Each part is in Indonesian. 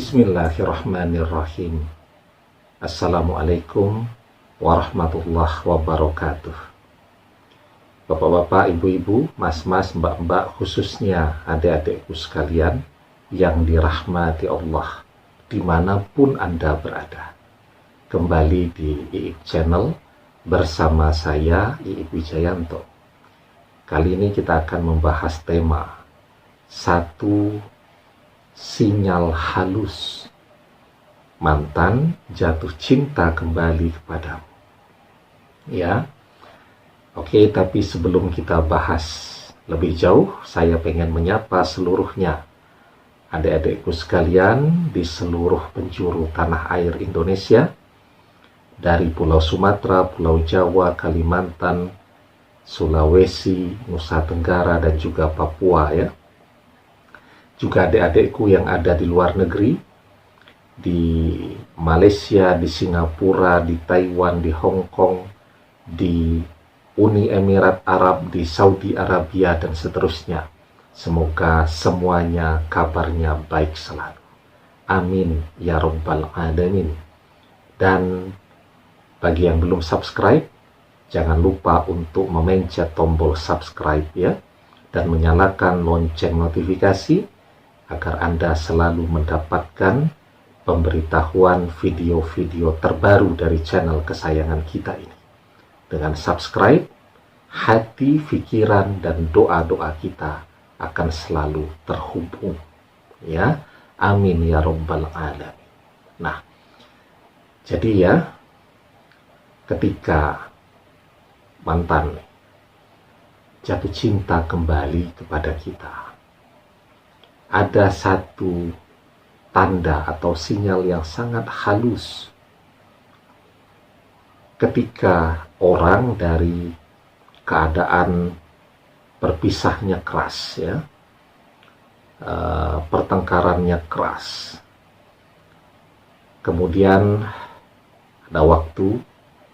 Bismillahirrahmanirrahim. Assalamualaikum warahmatullahi wabarakatuh. Bapak-bapak, ibu-ibu, mas-mas, mbak-mbak, khususnya adik-adikku sekalian yang dirahmati Allah dimanapun Anda berada. Kembali di Iip Channel bersama saya, Iip Wijayanto. Kali ini kita akan membahas tema satu sinyal halus mantan jatuh cinta kembali kepadamu. Ya, oke, tapi sebelum kita bahas lebih jauh, saya pengen menyapa seluruhnya adik-adikku sekalian di seluruh penjuru tanah air Indonesia, dari Pulau Sumatera, Pulau Jawa, Kalimantan, Sulawesi, Nusa Tenggara, dan juga Papua ya. Juga adik-adikku yang ada di luar negeri, di Malaysia, di Singapura, di Taiwan, di Hong Kong, di Uni Emirat Arab, di Saudi Arabia, dan seterusnya. Semoga semuanya kabarnya baik selalu. Amin ya Rabbal Alamin. Dan bagi yang belum subscribe, jangan lupa untuk memencet tombol subscribe ya, dan menyalakan lonceng notifikasi agar Anda selalu mendapatkan pemberitahuan video-video terbaru dari channel kesayangan kita ini. Dengan subscribe, hati, pikiran, dan doa-doa kita akan selalu terhubung. Ya, amin ya Rabbal Alamin. Nah, jadi ya, ketika mantan jatuh cinta kembali kepada kita, ada satu tanda atau sinyal yang sangat halus ketika orang dari keadaan berpisahnya keras ya, pertengkarannya keras, kemudian ada waktu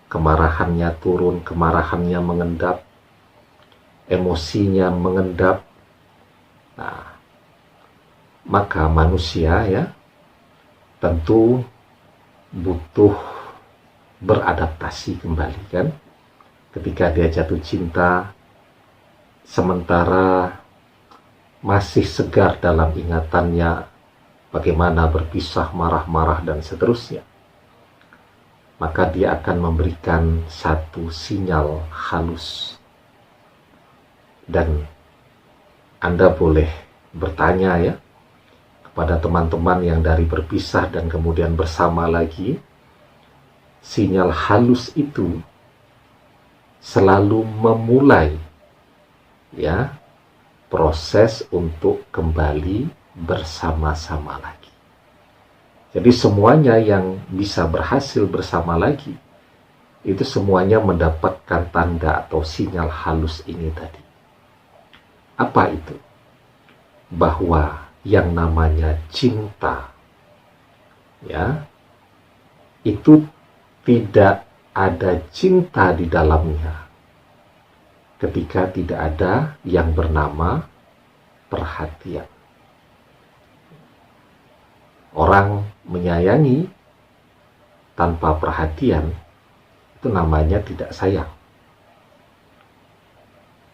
kemarahannya turun, kemarahannya mengendap, emosinya mengendap. Nah, maka manusia ya tentu butuh beradaptasi kembali kan, ketika dia jatuh cinta sementara masih segar dalam ingatannya bagaimana berpisah, marah-marah, dan seterusnya. Maka dia akan memberikan satu sinyal halus, dan Anda boleh bertanya ya pada teman-teman yang dari berpisah dan kemudian bersama lagi, sinyal halus itu selalu memulai ya proses untuk kembali bersama-sama lagi. Jadi semuanya yang bisa berhasil bersama lagi itu semuanya mendapatkan tanda atau sinyal halus ini tadi. Apa itu? Bahwa yang namanya cinta ya, itu tidak ada cinta di dalamnya ketika tidak ada yang bernama perhatian. Orang menyayangi tanpa perhatian itu namanya tidak sayang.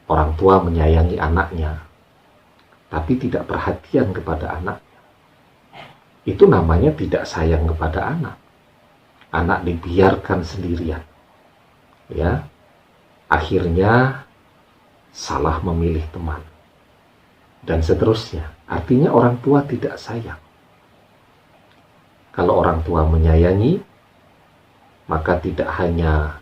Orang tua menyayangi anaknya tapi tidak perhatian kepada anaknya, itu namanya tidak sayang kepada anak. Anak dibiarkan sendirian ya, akhirnya salah memilih teman dan seterusnya. Artinya orang tua tidak sayang. Kalau orang tua menyayangi, maka tidak hanya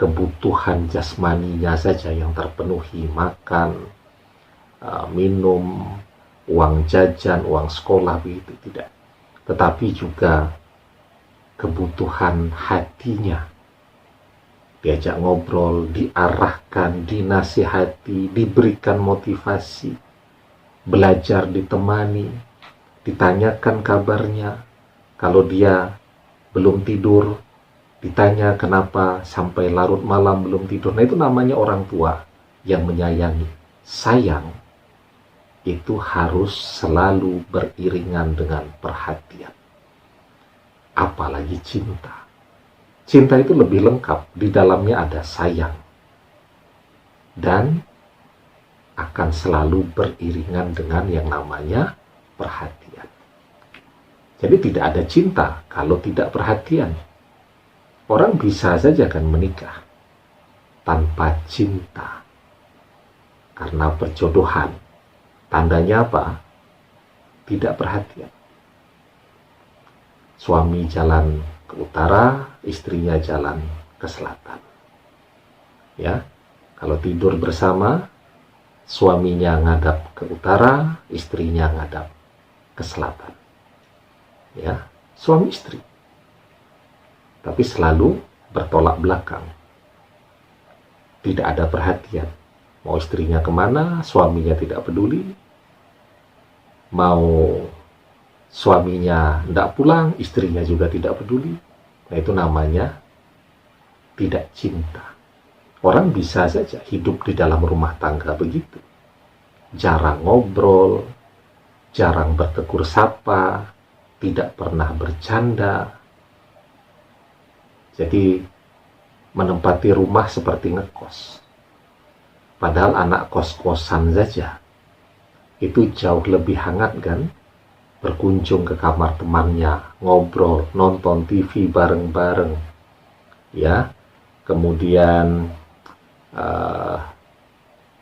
kebutuhan jasmaninya saja yang terpenuhi, makan, minum, uang jajan, uang sekolah, begitu tidak, tetapi juga kebutuhan hatinya, diajak ngobrol, diarahkan, dinasihati, diberikan motivasi, belajar ditemani, ditanyakan kabarnya. Kalau dia belum tidur, ditanya kenapa sampai larut malam belum tidur. Nah, itu namanya orang tua yang menyayangi. Sayang itu harus selalu beriringan dengan perhatian. Apalagi cinta. Cinta itu lebih lengkap, di dalamnya ada sayang. Dan akan selalu beriringan dengan yang namanya perhatian. Jadi tidak ada cinta kalau tidak perhatian. Orang bisa saja kan menikah tanpa cinta karena perjodohan. Tandanya apa? Tidak perhatian. Suami jalan ke utara, istrinya jalan ke selatan. Ya, kalau tidur bersama, suaminya ngadap ke utara, istrinya ngadap ke selatan. Ya, suami istri. Tapi selalu bertolak belakang. Tidak ada perhatian. Mau istrinya kemana, suaminya tidak peduli. Mau suaminya tidak pulang, istrinya juga tidak peduli. Nah, itu namanya tidak cinta. Orang bisa saja hidup di dalam rumah tangga begitu. Jarang ngobrol, jarang bertegur sapa, tidak pernah bercanda. Jadi menempati rumah seperti ngekos. Padahal anak kos-kosan saja itu jauh lebih hangat kan? Berkunjung ke kamar temannya, ngobrol, nonton TV bareng-bareng, ya, kemudian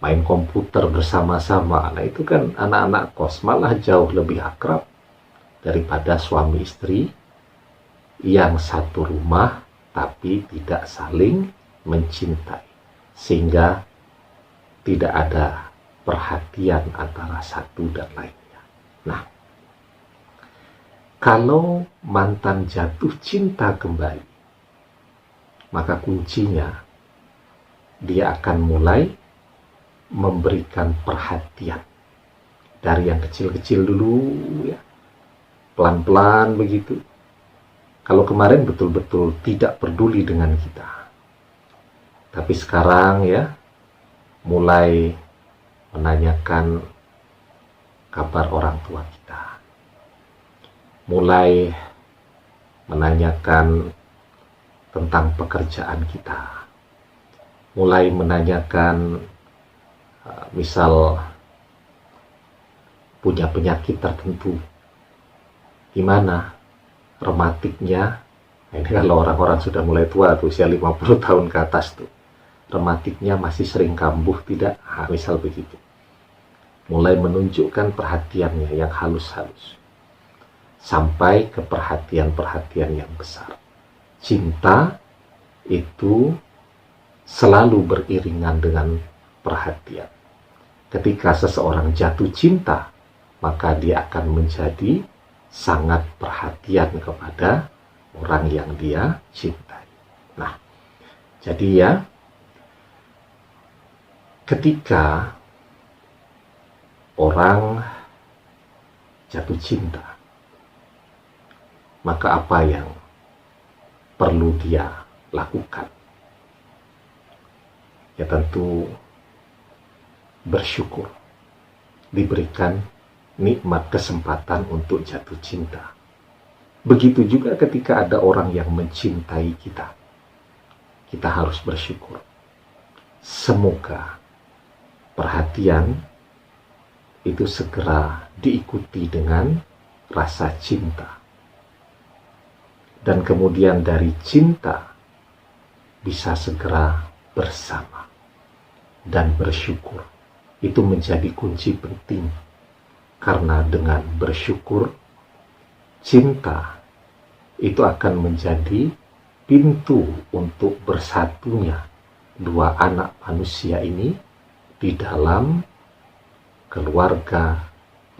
main komputer bersama-sama. Nah, itu kan anak-anak kos malah jauh lebih akrab daripada suami istri yang satu rumah tapi tidak saling mencintai, sehingga tidak ada perhatian antara satu dan lainnya. Nah, kalau mantan jatuh cinta kembali, maka kuncinya dia akan mulai memberikan perhatian dari yang kecil-kecil dulu, ya, pelan-pelan begitu. Kalau kemarin betul-betul tidak peduli dengan kita, tapi sekarang ya mulai menanyakan kabar orang tua kita, mulai menanyakan tentang pekerjaan kita, mulai menanyakan misal punya penyakit tertentu, gimana rematiknya. Nah, ini kalau orang-orang sudah mulai tua tuh, usia 50 tahun ke atas tuh, rematiknya masih sering kambuh tidak, misal begitu. Mulai menunjukkan perhatiannya yang halus-halus sampai ke perhatian-perhatian yang besar. Cinta itu selalu beriringan dengan perhatian. Ketika seseorang jatuh cinta, maka dia akan menjadi sangat perhatian kepada orang yang dia cintai. Nah, jadi ya, ketika orang jatuh cinta, maka apa yang perlu dia lakukan? Ya tentu bersyukur diberikan nikmat kesempatan untuk jatuh cinta. Begitu juga ketika ada orang yang mencintai kita. Kita harus bersyukur. Semoga perhatian itu segera diikuti dengan rasa cinta. Dan kemudian dari cinta bisa segera bersama dan bersyukur. Itu menjadi kunci penting. Karena dengan bersyukur, cinta itu akan menjadi pintu untuk bersatunya dua anak manusia ini di dalam keluarga,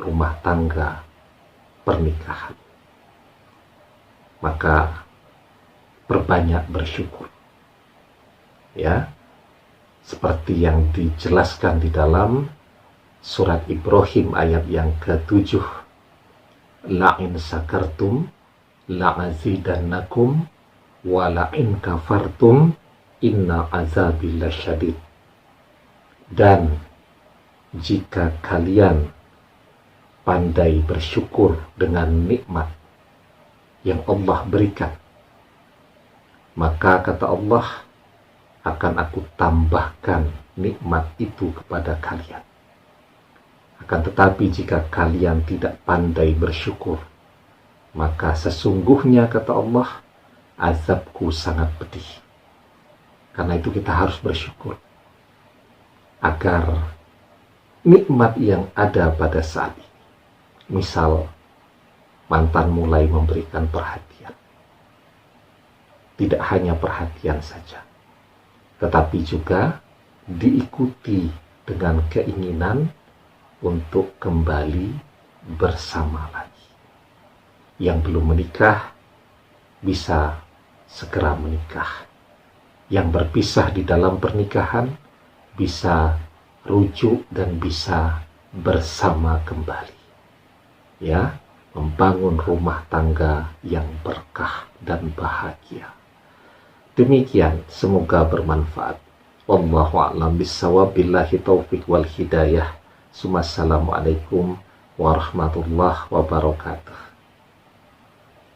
rumah tangga, pernikahan. Maka perbanyak bersyukur. Ya, seperti yang dijelaskan di dalam surat Ibrahim ayat yang ke-7. La'in sakartum la'azidannakum wa la'in kafartum inna azabi lasyadid. Dan jika kalian pandai bersyukur dengan nikmat yang Allah berikan, maka kata Allah, akan aku tambahkan nikmat itu kepada kalian. Akan tetapi jika kalian tidak pandai bersyukur, maka sesungguhnya kata Allah, azabku sangat pedih. Karena itu kita harus bersyukur agar nikmat yang ada pada saat ini, misal mantan mulai memberikan perhatian, tidak hanya perhatian saja, tetapi juga diikuti dengan keinginan untuk kembali bersama lagi. Yang belum menikah bisa segera menikah. Yang berpisah di dalam pernikahan bisa rujuk dan bisa bersama kembali. Ya, membangun rumah tangga yang berkah dan bahagia. Demikian, semoga bermanfaat. Wallahu a'lam bishawab, billahi taufiq wal hidayah. Assalamualaikum warahmatullahi wabarakatuh.